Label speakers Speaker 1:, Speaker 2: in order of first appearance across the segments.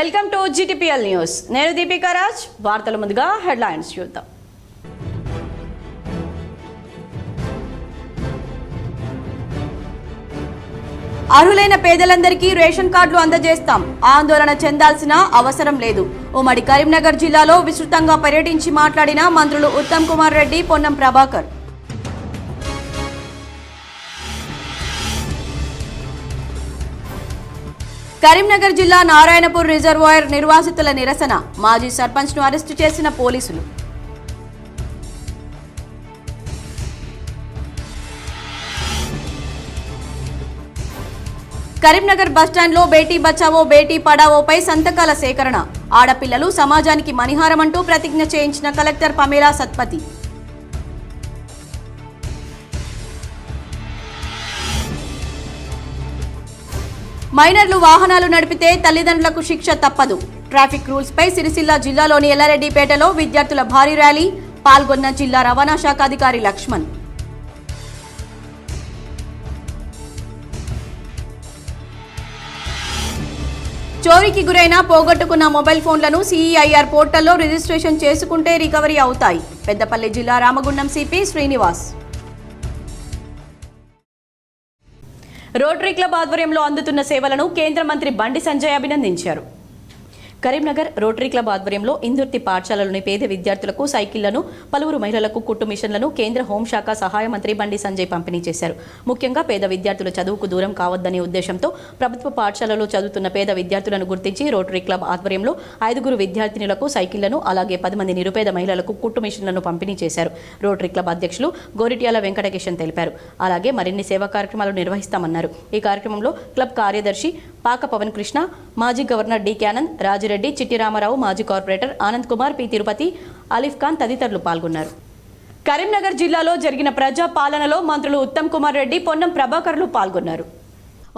Speaker 1: Welcome to GTPL news. నేను దీపికా రాజ్. వార్తల ముందుగా హెడ్లైన్స్ చూద్దాం. అర్హులైన పేదలందరికీ రేషన్ కార్డులు అందజేస్తాం. ఆందోళన చెందాల్సిన అవసరం లేదు. ఉమ్మడి కరీంనగర్ జిల్లాలో విస్తృతంగా పర్యటించి మాట్లాడిన మంత్రులు ఉత్తమ్ కుమార్ రెడ్డి, పొన్నం ప్రభాకర్. కరీంనగర్ జిల్లా నారాయణపూర్ రిజర్వాయర్ నిర్వాసితుల నిరసన. మాజీ సర్పంచ్ ను అరెస్టు చేసిన పోలీసులు. కరీంనగర్ బస్టాండ్లో బేటీ బచావో బేటీ పడావోపై సంతకాల సేకరణ. ఆడపిల్లలు సమాజానికి మణిహారమంటూ ప్రతిజ్ఞ చేయించిన కలెక్టర్ పమేలా సత్పతి. మైనర్లు వాహనాలు నడిపితే తల్లిదండ్రులకు శిక్ష తప్పదు. ట్రాఫిక్ రూల్స్ పై సిరిసిల్ల జిల్లాలోని ఎల్లారెడ్డిపేటలో విద్యార్థుల భారీ ర్యాలీ. పాల్గొన్న జిల్లా రవాణా శాఖ అధికారి లక్ష్మణ్. చోరీకి గురైన పోగొట్టుకున్న మొబైల్ ఫోన్లను సిఈఐఆర్ పోర్టల్లో రిజిస్ట్రేషన్ చేసుకుంటే రికవరీ అవుతాయి. పెద్దపల్లి జిల్లా Ramagundam CP Srinivas. Rotary club ఆధ్వర్యంలో అందుతున్న సేవలను కేంద్ర మంత్రి బండి సంజయ్ అభినందించారు. కరీంనగర్ రోటరీ క్లబ్ ఆధ్వర్యంలో ఇందుర్తి పాఠశాలలోని పేద విద్యార్థులకు సైకిళ్లను, పలువురు మహిళలకు కుట్టు మిషన్లను కేంద్ర హోంశాఖ సహాయ మంత్రి బండి సంజయ్ పంపిణీ చేశారు. ముఖ్యంగా పేద విద్యార్థుల చదువుకు దూరం కావద్దనే ఉద్దేశంతో ప్రభుత్వ పాఠశాలలో చదువుతున్న పేద విద్యార్థులను గుర్తించి రోటరీ క్లబ్ ఆధ్వర్యంలో 5 విద్యార్థినులకు సైకిళ్లను, అలాగే 10 మంది నిరుపేద మహిళలకు కుట్టు మిషన్లను పంపిణీ చేశారు. రోటరీ క్లబ్ అధ్యక్షులు గోరిట్యాల వెంకటకిషన్ తెలిపారు. అలాగే మరిన్ని సేవా కార్యక్రమాలు నిర్వహిస్తామన్నారు. ఈ కార్యక్రమంలో క్లబ్ కార్యదర్శి పాక పవన్ కృష్ణ, మాజీ గవర్నర్ డి ఆనంద్, రాజిరెడ్డి, చిట్టి రామారావు, మాజీ కార్పొరేటర్ ఆనంద్ కుమార్, పి తిరుపతి, అలీఫ్ ఖాన్ తదితరులు పాల్గొన్నారు. కరీంనగర్ జిల్లాలో జరిగిన ప్రజా పాలనలో మంత్రులు ఉత్తమ్ కుమార్ రెడ్డి, పొన్నం ప్రభాకర్లు పాల్గొన్నారు.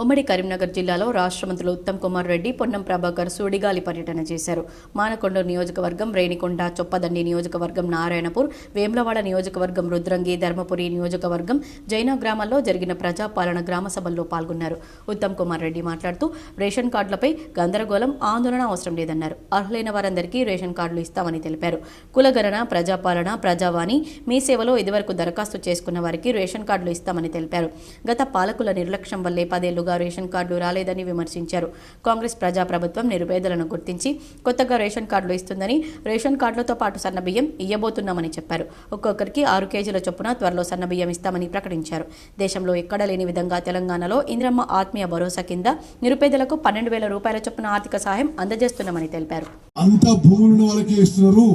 Speaker 1: ఉమ్మడి కరీంనగర్ జిల్లాలో రాష్ట్ర మంత్రులు ఉత్తమ్ కుమార్ రెడ్డి, పొన్నం ప్రభాకర్ సుడిగాలి పర్యటన చేశారు. మానకొండ నియోజకవర్గం, రేణికొండ, చొప్పదండి నియోజకవర్గం, నారాయణపూర్, వేములవాడ నియోజకవర్గం, రుద్రంగి, ధర్మపురి నియోజకవర్గం, జైనా గ్రామాల్లో జరిగిన ప్రజాపాలన గ్రామ సభల్లో పాల్గొన్నారు. ఉత్తమ్ కుమార్ రెడ్డి మాట్లాడుతూ రేషన్ కార్డులపై గందరగోళం, ఆందోళన అవసరం లేదన్నారు. అర్హులైన వారందరికీ రేషన్ కార్డులు ఇస్తామని తెలిపారు. కులగణన, ప్రజాపాలన, ప్రజావాణి, మీ సేవలో ఇదివరకు దరఖాస్తు చేసుకున్న వారికి రేషన్ కార్డులు ఇస్తామని తెలిపారు. గత పాలకుల నిర్లక్ష్యం వల్లే 10 ఏళ్లుగా రేషన్ కార్డులు రాలేదని విమర్శించారు. కాంగ్రెస్ ప్రజాప్రభుత్వం నిరుపేదలను గుర్తించి కొత్తగా రేషన్ కార్డులు ఇస్తుందని, రేషన్ కార్డులతో పాటు సన్నబియ్యం ఇయ్యబోతున్నామని చెప్పారు. ఒక్కొక్కరికి 6 కేజీల చొప్పున త్వరలో సన్నబియ్యం ఇస్తామని ప్రకటించారు. దేశంలో ఎక్కడా లేని విధంగా తెలంగాణలో ఇంద్రమ్మ ఆత్మీయ భరోసా కింద నిరుపేదలకు 12,000 రూపాయల చొప్పున ఆర్థిక సహాయం అందజేస్తున్నామని తెలిపారు.
Speaker 2: అంత భూములు వాళ్ళకి ఇస్తున్నారు,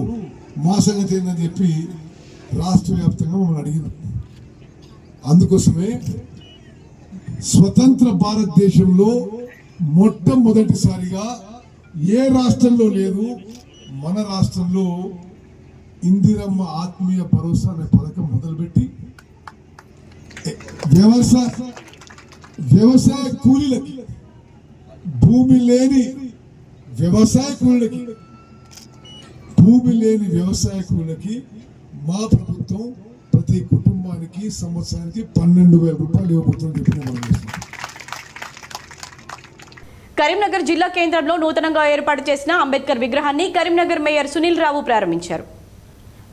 Speaker 2: మా సంగతి ఏందని చెప్పి రాష్ట్ర వ్యాప్తంగా మమ్మల్ని అడిగినారు. అందుకోసమే స్వతంత్ర భారతదేశంలో మొట్టమొదటిసారిగా ఏ రాష్ట్రంలో లేదు, మన రాష్ట్రంలో ఇందిరమ్మ ఆత్మీయ భరోసా అనే పథకం మొదలుపెట్టి వ్యవసాయ కూలీలకి, భూమి లేని వ్యవసాయ కూలీలకి మా ప్రభుత్వం ప్రతి కుటుంబానికి సంవత్సరానికి 12,000 రూపాయలు ఇవ్వబోతుందని చెప్పి
Speaker 1: కరీంనగర్ జిల్లా కేంద్రంలో నూతనంగా ఏర్పాటు చేసిన అంబేద్కర్ విగ్రహాన్ని కరీంనగర్ మేయర్ సునీల్ రావు ప్రారంభించారు.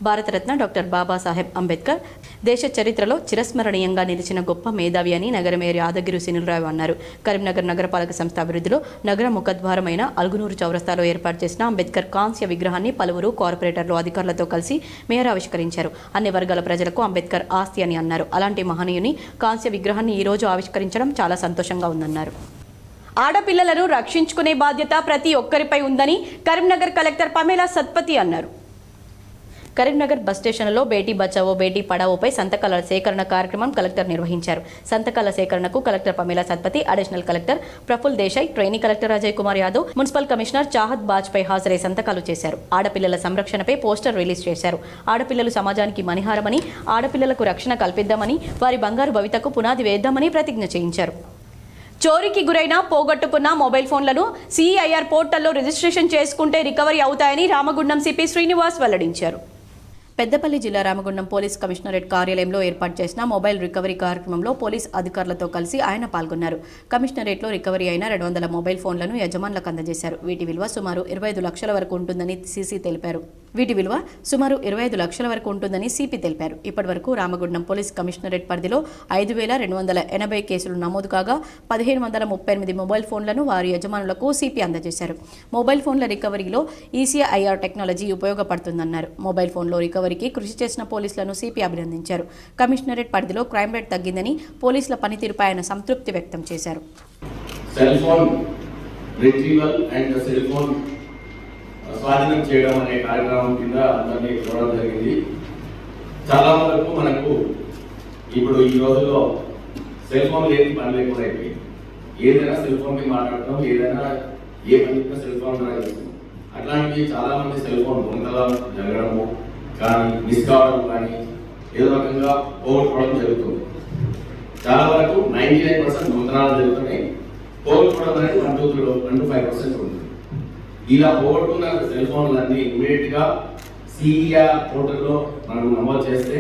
Speaker 1: భారతరత్న డాక్టర్ బాబాసాహెబ్ అంబేద్కర్ దేశ చరిత్రలో చిరస్మరణీయంగా నిలిచిన గొప్ప మేధావి అని నగర మేయర్ యాదగిరి సునీల్రావు అన్నారు. కరీంనగర్ నగరపాలక సంస్థ అభివృద్ధిలో నగర ముఖద్వారమైన అల్గునూరు చౌరస్తాలో ఏర్పాటు చేసిన అంబేద్కర్ కాంస్య విగ్రహాన్ని పలువురు కార్పొరేటర్లు, అధికారులతో కలిసి మేయర్ ఆవిష్కరించారు. అన్ని వర్గాల ప్రజలకు అంబేద్కర్ ఆస్తి అని అన్నారు. అలాంటి మహనీయుని కాంస్య విగ్రహాన్ని ఈ రోజు ఆవిష్కరించడం చాలా సంతోషంగా ఉందన్నారు. ఆడపిల్లలను రక్షించుకునే బాధ్యత ప్రతి ఒక్కరిపై ఉందని కరీంనగర్ కలెక్టర్ పమేలా సత్పతి అన్నారు. కరీంనగర్ బస్ స్టేషన్లో బేటీ బచావో బేటీ పడావోపై సంతకాల సేకరణ కార్యక్రమం కలెక్టర్ నిర్వహించారు. సంతకాల సేకరణకు collector Pamela Satpathy, additional collector Praful Desai, trainee collector Ajay Kumar Yadav, municipal commissioner Chahat Bajpai హాజరై సంతకాలు చేశారు. ఆడపిల్లల సంరక్షణపై పోస్టర్ రిలీజ్ చేశారు. ఆడపిల్లలు సమాజానికి మణిహారమని, ఆడపిల్లలకు రక్షణ కల్పిద్దామని, వారి బంగారు భవితకు పునాది వేద్దామని ప్రతిజ్ఞ చేయించారు. చోరీకి గురైన పోగొట్టుకున్న మొబైల్ ఫోన్లను సిఈఐఆర్ పోర్టల్లో రిజిస్ట్రేషన్ చేసుకుంటే రికవరీ అవుతాయని రామగుండం సిపి శ్రీనివాస్ వెల్లడించారు. పెద్దపల్లి జిల్లా రామగుండం పోలీస్ కమిషనరేట్ కార్యాలయంలో ఏర్పాటు చేసిన మొబైల్ రికవరీ కార్యక్రమంలో పోలీస్ అధికారులతో కలిసి ఆయన పాల్గొన్నారు. కమిషనరేట్లో రికవరీ అయిన 200 మొబైల్ ఫోన్లను యజమానులకు అందజేశారు. వీటి విలువ సుమారు 25 లక్షల వరకు ఉంటుందని సిపి తెలిపారు. ఇప్పటివరకు రామగుండం పోలీస్ కమిషనరేట్ పరిధిలో 5,280 కేసులు నమోదు కాగా 1,538 మొబైల్ ఫోన్లను వారి యజమానులకు సిపి అందజేశారు. మొబైల్ ఫోన్ల రికవరీలో ఈసీఐఆర్ టెక్నాలజీ ఉపయోగపడుతుందన్నారు. మొబైల్ ఫోన్లో రికవరీకి కృషి చేసిన పోలీసులను సిపి అభినందించారు. కమిషనరేట్ పరిధిలో క్రైమ్ రేట్ తగ్గిందని, పోలీసుల పనితీరుపై ఆయన సంతృప్తి వ్యక్తం చేశారు.
Speaker 3: Cell phone retrieval and cell phone స్వాధీనం చేయడం అనే కార్యక్రమం కింద అందరినీ చూడడం జరిగింది. చాలా వరకు మనకు ఇప్పుడు ఈ రోజుల్లో సెల్ ఫోన్ లేని పని లేకుండా అయిపోయింది. ఏదైనా సెల్ ఫోన్కి మాట్లాడటం, ఏదైనా ఏ పని సెల్ ఫోన్ ద్వారా చేస్తుంది. అట్లాంటివి చాలా మంది సెల్ ఫోన్ దొంగతనాలు జరగడము కానీ, మిస్ కావడం కానీ ఏదో రకంగా పోగొట్టుకోవడం జరుగుతుంది. చాలా వరకు 99% దొంగతనాలు జరుగుతున్నాయి. పోగొట్టుకోవడం అనేది 1-5% ఉంటుంది. ఇలా పోగొట్టుకున్న సెల్ ఫోన్లన్నీ ఇమీడియట్ గా సిఈఆర్ పోర్టల్లో మనం నమోదు చేస్తే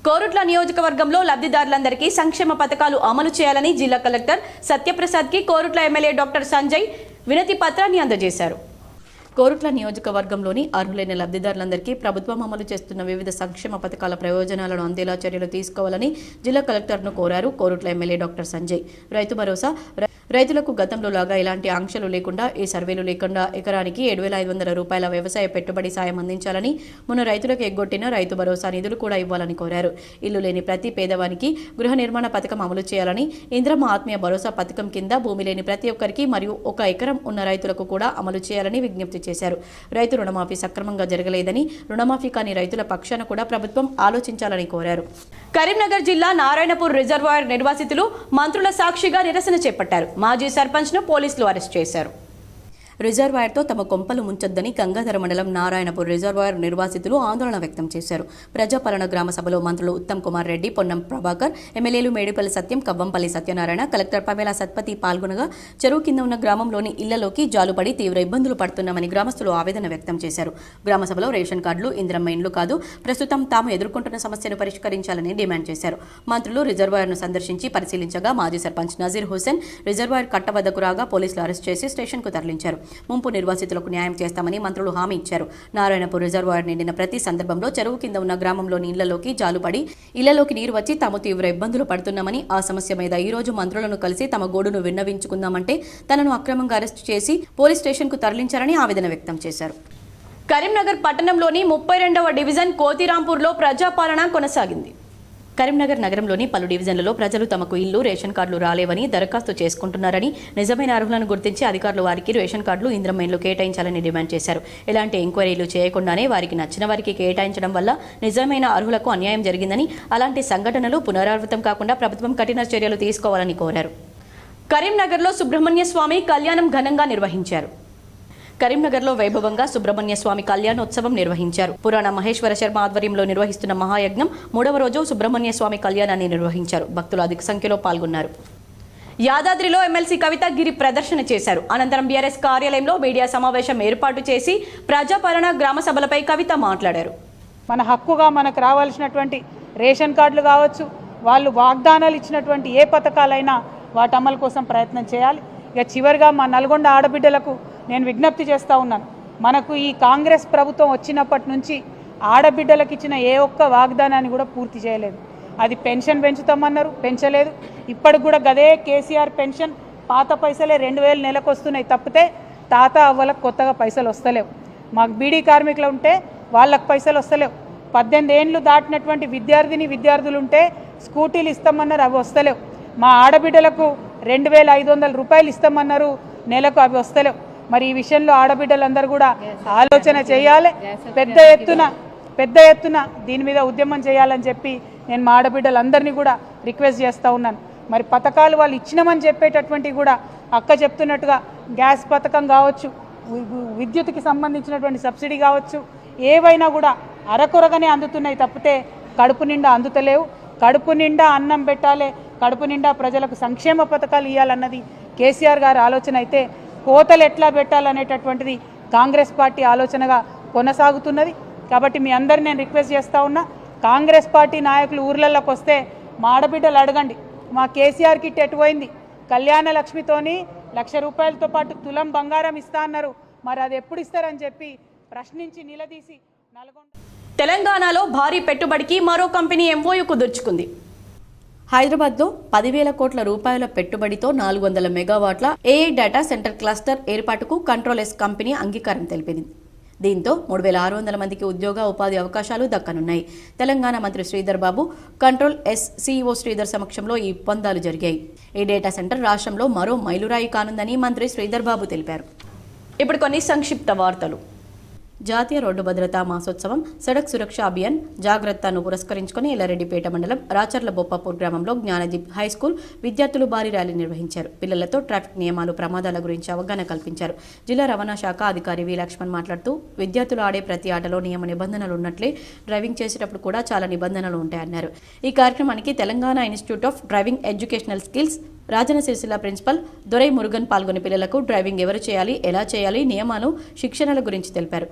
Speaker 1: కోరుట్ల నియోజకవర్గంలో లబ్ధిదారులందరికీ సంక్షేమ పథకాలు అమలు చేయాలని జిల్లా కలెక్టర్ సత్యప్రసాద్కి కోరుట్ల ఎమ్మెల్యే డాక్టర్ సంజయ్ వినతి పత్రాన్ని అందజేశారు. కోరుట్ల నియోజకవర్గంలోని అర్హులైన లబ్ధిదారులందరికీ ప్రభుత్వం అమలు చేస్తున్న వివిధ సంక్షేమ పథకాల ప్రయోజనాలను అందేలా చర్యలు తీసుకోవాలని జిల్లా కలెక్టర్ను కోరారు. కోరుట్ల ఎమ్మెల్యే డాక్టర్ సంజయ్ రైతు భరోసా రైతులకు గతంలో లాగా ఎలాంటి ఆంక్షలు లేకుండా, ఏ సర్వేలు లేకుండా ఎకరానికి 7,500 రూపాయల వ్యవసాయ పెట్టుబడి సాయం అందించాలని, మొన్న రైతులకు ఎగ్గొట్టిన రైతు భరోసా నిధులు కూడా ఇవ్వాలని కోరారు. ఇల్లు లేని ప్రతి పేదవానికి గృహ నిర్మాణ పథకం అమలు చేయాలని, ఇంద్రమ్మ ఆత్మీయ భరోసా పథకం కింద భూమి లేని ప్రతి ఒక్కరికి మరియు 1 ఎకరం ఉన్న రైతులకు కూడా అమలు చేయాలని విజ్ఞప్తి చేశారు. రైతు రుణమాఫీ సక్రమంగా జరగలేదని, రుణమాఫీ కాని రైతుల పక్షాన కూడా ప్రభుత్వం ఆలోచించాలని కోరారు. కరీంనగర్ జిల్లా నారాయణపూర్ రిజర్వాయర్ నిర్వాసితులు మంత్రుల సాక్షిగా నిరసన చేపట్టారు. మాజీ సర్పంచ్ను పోలీసులు అరెస్ట్ చేశారు. రిజర్వాయర్తో తమ కొంపలు ముంచొద్దని గంగాధర మండలం నారాయణపూర్ రిజర్వాయర్ నిర్వాసితులు ఆందోళన వ్యక్తం చేశారు. ప్రజాపాలన గ్రామ సభలో మంత్రులు ఉత్తమ్ కుమార్ రెడ్డి, పొన్నం ప్రభాకర్, ఎమ్మెల్యేలు మేడిపల్లి సత్యం, కవ్వంపల్లి సత్యనారాయణ, కలెక్టర్ పమేలా సత్పతి పాల్గొనగా చెరువు కింద ఉన్న గ్రామంలోని ఇళ్లలోకి జాలుపడి తీవ్ర ఇబ్బందులు పడుతున్నామని గ్రామస్తులు ఆవేదన వ్యక్తం చేశారు. గ్రామ సభలో రేషన్ కార్డులు ఇంద్రమ్మ ఇండ్లు కాదు, ప్రస్తుతం తాము ఎదుర్కొంటున్న సమస్యను పరిష్కరించాలని డిమాండ్ చేశారు. మంత్రులు రిజర్వాయర్ను సందర్శించి పరిశీలించగా మాజీ సర్పంచ్ నజీర్ హుసేన్ రిజర్వాయర్ కట్ట వద్దకు రాగా పోలీసులు అరెస్ట్ చేసి స్టేషన్కు తరలించారు. ముంపు నిర్వాసితులకు న్యాయం చేస్తామని మంత్రులు హామీ ఇచ్చారు. నారాయణపూర్ రిజర్వాయర్ నిండిన ప్రతి సందర్భంలో చెరువు కింద ఉన్న గ్రామంలోని ఇళ్లలోకి జాలుపడి ఇళ్లలోకి నీరు వచ్చి తాము తీవ్ర ఇబ్బందులు పడుతున్నామని, ఆ సమస్య మీద ఈ రోజు మంత్రులను కలిసి తమ గోడును విన్నవించుకుందామంటే తనను అక్రమంగా అరెస్టు చేసి పోలీస్ స్టేషన్కు తరలించారని ఆవేదన వ్యక్తం చేశారు. కరీంనగర్ పట్టణంలోని 32వ డివిజన్ కోతిరాంపూర్లో ప్రజాపాలన కొనసాగింది. కరీంనగర్ నగరంలోని పలు డివిజన్లలో ప్రజలు తమకు ఇల్లు, రేషన్ కార్డులు రాలేవని దరఖాస్తు చేసుకుంటున్నారని, నిజమైన అర్హులను గుర్తించి అధికారులు వారికి రేషన్ కార్డులు, ఇంద్రమ్మ ఇండ్లు కేటాయించాలని డిమాండ్ చేశారు. ఎలాంటి ఎంక్వైరీలు చేయకుండానే వారికి నచ్చిన వారికి కేటాయించడం వల్ల నిజమైన అర్హులకు అన్యాయం జరిగిందని, అలాంటి సంఘటనలు పునరావృతం కాకుండా ప్రభుత్వం కఠిన చర్యలు తీసుకోవాలని కోరారు. కరీంనగర్లో సుబ్రహ్మణ్య స్వామి కళ్యాణం ఘనంగా నిర్వహించారు. కరీంనగర్లో వైభవంగా సుబ్రహ్మణ్య స్వామి కళ్యాణోత్సవం నిర్వహించారు. పురాణ మహేశ్వర శర్మ ఆధ్వర్యంలో నిర్వహిస్తున్న మహాయజ్ఞం 3వ రోజు సుబ్రహ్మణ్య స్వామి కళ్యాణాన్ని నిర్వహించారు. భక్తులు అధిక సంఖ్యలో పాల్గొన్నారు. యాదాద్రిలో ఎమ్మెల్సీ కవిత గిరి ప్రదర్శన చేశారు. అనంతరం బీఆర్ఎస్ కార్యాలయంలో మీడియా సమావేశం ఏర్పాటు చేసి ప్రజాపాలన గ్రామ సభలపై కవిత మాట్లాడారు.
Speaker 4: మన హక్కుగా మనకు రావాల్సినటువంటి రేషన్ కార్డులు కావచ్చు, వాళ్ళు వాగ్దానాలు ఇచ్చినటువంటి ఏ పథకాలైనా వాటి అమలు కోసం ప్రయత్నం చేయాలి. ఇక చివరిగా మా నల్గొండ ఆడబిడ్డలకు నేను విజ్ఞప్తి చేస్తూ ఉన్నాను. మనకు ఈ కాంగ్రెస్ ప్రభుత్వం వచ్చినప్పటి నుంచి ఆడబిడ్డలకు ఇచ్చిన ఏ ఒక్క వాగ్దానాన్ని కూడా పూర్తి చేయలేదు. అది పెన్షన్ పెంచుతామన్నారు, పెంచలేదు. ఇప్పటికి కూడా గదే కేసీఆర్ పెన్షన్ పాత పైసలే 2,000 నెలకు వస్తున్నాయి తప్పితే తాత అవ్వలకు కొత్తగా పైసలు వస్తలేవు. మాకు బీడీ కార్మికులు ఉంటే వాళ్ళకు పైసలు వస్తలేవు. 18 ఏళ్ళు దాటినటువంటి విద్యార్థులు ఉంటే స్కూటీలు ఇస్తామన్నారు, అవి వస్తలేవు. మా ఆడబిడ్డలకు 2,500 రూపాయలు ఇస్తామన్నారు, నెలకు అవి వస్తలేవు. మరి ఈ విషయంలో ఆడబిడ్డలందరూ కూడా ఆలోచన చేయాలి. పెద్ద ఎత్తున దీని మీద ఉద్యమం చేయాలని చెప్పి నేను మా ఆడబిడ్డలందరినీ కూడా రిక్వెస్ట్ చేస్తూ ఉన్నాను. మరి పథకాలు వాళ్ళు ఇచ్చినామని చెప్పేటటువంటి కూడా అక్క చెప్తున్నట్టుగా గ్యాస్ పథకం కావచ్చు, విద్యుత్కి సంబంధించినటువంటి సబ్సిడీ కావచ్చు, ఏవైనా కూడా అరకొరగానే అందుతున్నాయి తప్పితే కడుపు నిండా అందుతలేవు. కడుపు నిండా అన్నం పెట్టాలి, కడుపు నిండా ప్రజలకు సంక్షేమ పథకాలు ఇవ్వాలన్నది కేసీఆర్ గారి ఆలోచన అయితే కోతలు ఎట్లా పెట్టాలనేటటువంటిది కాంగ్రెస్ పార్టీ ఆలోచనగా కొనసాగుతున్నది. కాబట్టి మీ అందరిని నేను రిక్వెస్ట్ చేస్తూ ఉన్నా, కాంగ్రెస్ పార్టీ నాయకులు ఊర్లలోకి వస్తే మా ఆడబిడ్డలు అడగండి, మా కేసీఆర్ కిట్ ఎటు పోయింది, కళ్యాణ లక్ష్మితోని 1,00,000 రూపాయలతో పాటు తులం బంగారం ఇస్తా అన్నారు, మరి అది ఎప్పుడు ఇస్తారని చెప్పి ప్రశ్నించి నిలదీసి నల్గొండ.
Speaker 1: తెలంగాణలో భారీ పెట్టుబడికి మరో కంపెనీ ఎంఓయూ కుదుర్చుకుంది. హైదరాబాద్లో 10,000 కోట్ల రూపాయల పెట్టుబడితో 400 మెగావాట్ల ఏఐ డేటా సెంటర్ క్లస్టర్ ఏర్పాటుకు కంట్రోల్ ఎస్ కంపెనీ అంగీకారం తెలిపింది. దీంతో 3,600 మందికి ఉద్యోగ ఉపాధి అవకాశాలు దక్కనున్నాయి. తెలంగాణ మంత్రి Sridhar Babu, control yes CEO Sridhar సమక్షంలో ఈ ఒప్పందాలు జరిగాయి. ఈ డేటా సెంటర్ రాష్ట్రంలో మరో మైలురాయి కానుందని మంత్రి శ్రీధర్ బాబు తెలిపారు. ఇప్పుడు కొన్ని సంక్షిప్త వార్తలు. జాతీయ రోడ్డు భద్రతా మాసోత్సవం సడక్ సురక్ష అభియాన్ జాగ్రత్తను పురస్కరించుకుని ఎల్లారెడ్డిపేట మండలం రాచర్ల బొప్పాపూర్ గ్రామంలో జ్ఞానదీప్ హైస్కూల్ విద్యార్థులు భారీ ర్యాలీ నిర్వహించారు. పిల్లలతో ట్రాఫిక్ నియమాలు, ప్రమాదాల గురించి అవగాహన కల్పించారు. జిల్లా రవాణా శాఖ అధికారి వి లక్ష్మణ్ మాట్లాడుతూ, విద్యార్థులు ఆడే ప్రతి ఆటలో నియమ నిబంధనలు ఉన్నట్లే డ్రైవింగ్ చేసేటప్పుడు కూడా చాలా నిబంధనలు ఉంటాయన్నారు. ఈ కార్యక్రమానికి Telangana institute of driving educational skills Rajanna Sircilla principal Dorai Murugan పాల్గొని పిల్లలకు డ్రైవింగ్ ఎవరు చేయాలి, ఎలా చేయాలి, నియమాలు, శిక్షణల గురించి తెలిపారు.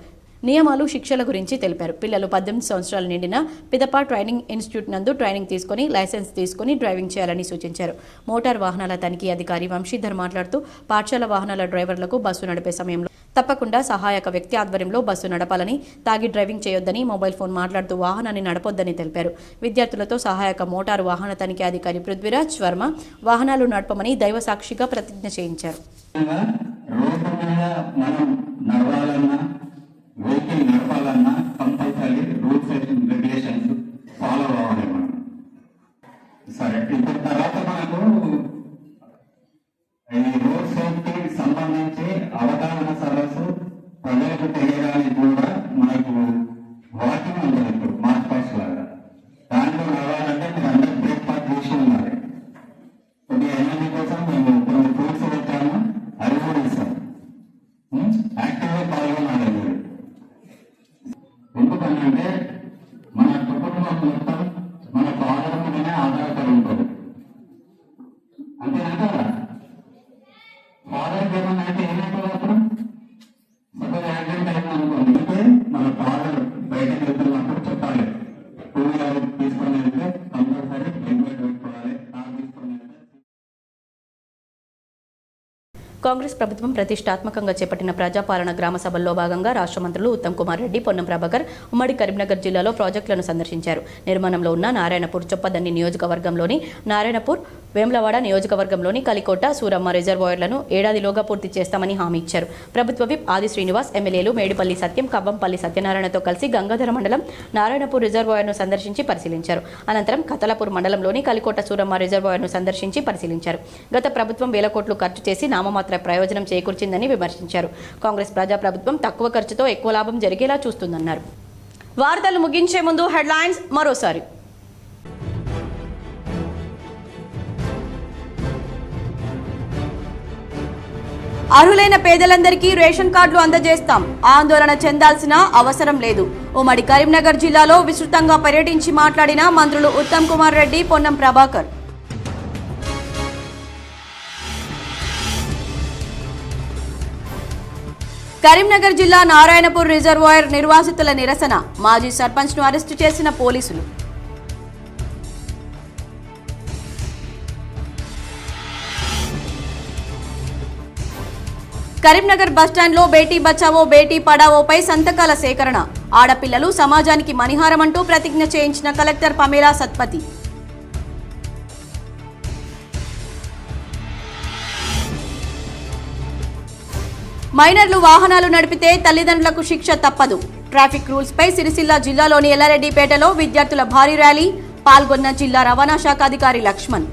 Speaker 1: పిల్లలు 18 సంవత్సరాలు నిండిన పిదప ట్రైనింగ్ ఇన్స్టిట్యూట్ నందు ట్రైనింగ్ తీసుకుని లైసెన్స్ తీసుకుని డ్రైవింగ్ చేయాలని సూచించారు. మోటార్ వాహనాల తనిఖీ అధికారి వంశీధర్ మాట్లాడుతూ, పాఠశాల వాహనాల డ్రైవర్లకు బస్సు నడిపే సమయంలో తప్పకుండా సహాయక వ్యక్తి ఆధ్వర్యంలో బస్సు నడపాలని, తాగి డ్రైవింగ్ చేయొద్దని, మొబైల్ ఫోన్ మాట్లాడుతూ వాహనాన్ని నడపొద్దని తెలిపారు. విద్యార్థులతో సహాయక మోటారు వాహన తనిఖీ అధికారి పృథ్వీరాజ్ వర్మ వాహనాలు నడపమని దైవ సాక్షిగా ప్రతిజ్ఞ చేయించారు.
Speaker 5: వెహికల్ నడపాలన్నా compulsory rules and regulations follow అవ్వాలి మనం. సరే, ఇప్పుడు తర్వాత మనకు ఈ రోడ్ సేఫ్టీకి సంబంధించి అవగాహన సదస్సు ప్రజలకు తెలియడానికి కూడా మనకు వాకింగ్ ఉంటుంది. ఇప్పుడు మార్చ్ పాస్ లాగా దాంట్లో రావాలంటే మీరు అందరూ బ్రేక్ఫాస్ట్ చేసి ఉండాలి. కొద్దిగా ఎనర్జీ కోసం మేము కొన్ని ఫ్రూట్స్ పెట్టాము, అవి కూడా ఇస్తాం. యాక్టివ్గా పాల్గొనాలి. ఎందుకంటే మన కుటుంబం మొత్తం మన ఫాదర్ మీదనే ఆధారపడి ఉంటుంది. అంతేనంటారా? ఫాదర్ ఏమన్నా అయితే ఏమైపోతుంది? అప్పుడు సపోజ్ యాక్సిడెంట్ అయింది అనుకోండి, అంటే మన ఫాదర్ బయటకు వెళ్తున్నప్పుడు చెప్పాలి, 2 వీలర్ తీసుకొని వెళ్తే కంపల్సరీ హెల్మెట్ పెట్టుకోవాలి, కార్ తీసుకొని వెళ్తే.
Speaker 1: కాంగ్రెస్ ప్రభుత్వం ప్రతిష్టాత్మకంగా చేపట్టిన ప్రజాపాలన గ్రామ సభల్లో భాగంగా రాష్ట్ర మంత్రులు ఉత్తమ్ కుమార్ రెడ్డి, పొన్నం ప్రభాకర్ ఉమ్మడి కరీంనగర్ జిల్లాలో ప్రాజెక్టులను సందర్శించారు. నిర్మాణంలో ఉన్న నారాయణపూర్, చొప్పదండి నియోజకవర్గంలోని నారాయణపూర్, వేములవాడ నియోజకవర్గంలోని కలికోట, సూరమ్మ రిజర్వాయర్లను ఏడాదిలోగా పూర్తి చేస్తామని హామీ ఇచ్చారు. ప్రభుత్వ విప్ ఆది శ్రీనివాస్, ఎమ్మెల్యేలు మేడిపల్లి సత్యం, కవ్వంపల్లి సత్యనారాయణతో కలిసి గంగాధర మండలం నారాయణపూర్ రిజర్వాయర్ను సందర్శించి పరిశీలించారు. అనంతరం కతలపూర్ మండలంలోని కలికోట, సూరమ్మ రిజర్వాయర్ను సందర్శించి పరిశీలించారు. గత ప్రభుత్వం 1,000 కోట్లు ఖర్చు చేసి నామమాత్ర ప్రయోజనం చేకూర్చిందని విమర్శించారు. కాంగ్రెస్ ప్రజా ప్రభుత్వం తక్కువ ఖర్చుతో ఎక్కువ లాభం జరిగేలా చూస్తుందన్నారు. వార్తలు ముగించే ముందు హెడ్లైన్స్ మరోసారి. అర్హులైన పేదలందరికీ రేషన్ కార్డులు అందజేస్తాం, ఆందోళన చెందాల్సిన అవసరం లేదు. ఉమ్మడి కరీంనగర్ జిల్లాలో విస్తృతంగా పర్యటించి మాట్లాడిన మంత్రులు ఉత్తమ్ కుమార్ రెడ్డి, పొన్నం ప్రభాకర్. కరీంనగర్ జిల్లా నారాయణపూర్ రిజర్వాయర్ నిర్వాసితుల నిరసన, మాజీ సర్పంచ్ను అరెస్టు చేసిన పోలీసులు. కరీంనగర్ బస్టాండ్లో బేటీ బచావో బేటీ పడావోపై సంతకాల సేకరణ, ఆడపిల్లలు సమాజానికి మణిహారమంటూ ప్రతిజ్ఞ చేయించిన కలెక్టర్ పమేలా సత్పతి. మైనర్లు వాహనాలు నడిపితే తల్లిదండ్రులకు శిక్ష తప్పదు. ట్రాఫిక్ రూల్స్ పై సిరిసిల్ల జిల్లాలోని ఎల్లారెడ్డిపేటలో విద్యార్థుల భారీ ర్యాలీ, పాల్గొన్న జిల్లా రవాణా శాఖ అధికారి లక్ష్మణ్.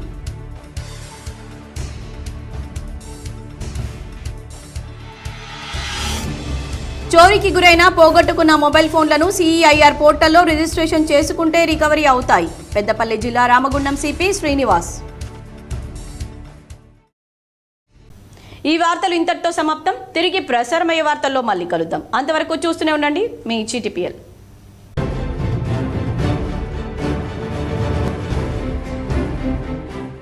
Speaker 1: చోరీకి గురైన పోగొట్టుకున్న మొబైల్ ఫోన్లను సిఈఐఆర్ పోర్టల్లో రిజిస్ట్రేషన్ చేసుకుంటే రికవరీ అవుతాయి. పెద్దపల్లి జిల్లా రామగుండం సిపి శ్రీనివాస్. ఈ వార్తలు ఇంతటితో సమాప్తం. తిరిగి ప్రసారమయ్యే వార్తల్లో మళ్ళీ కలుద్దాం. అంతవరకు చూస్తూనే ఉండండి మీ GTPL.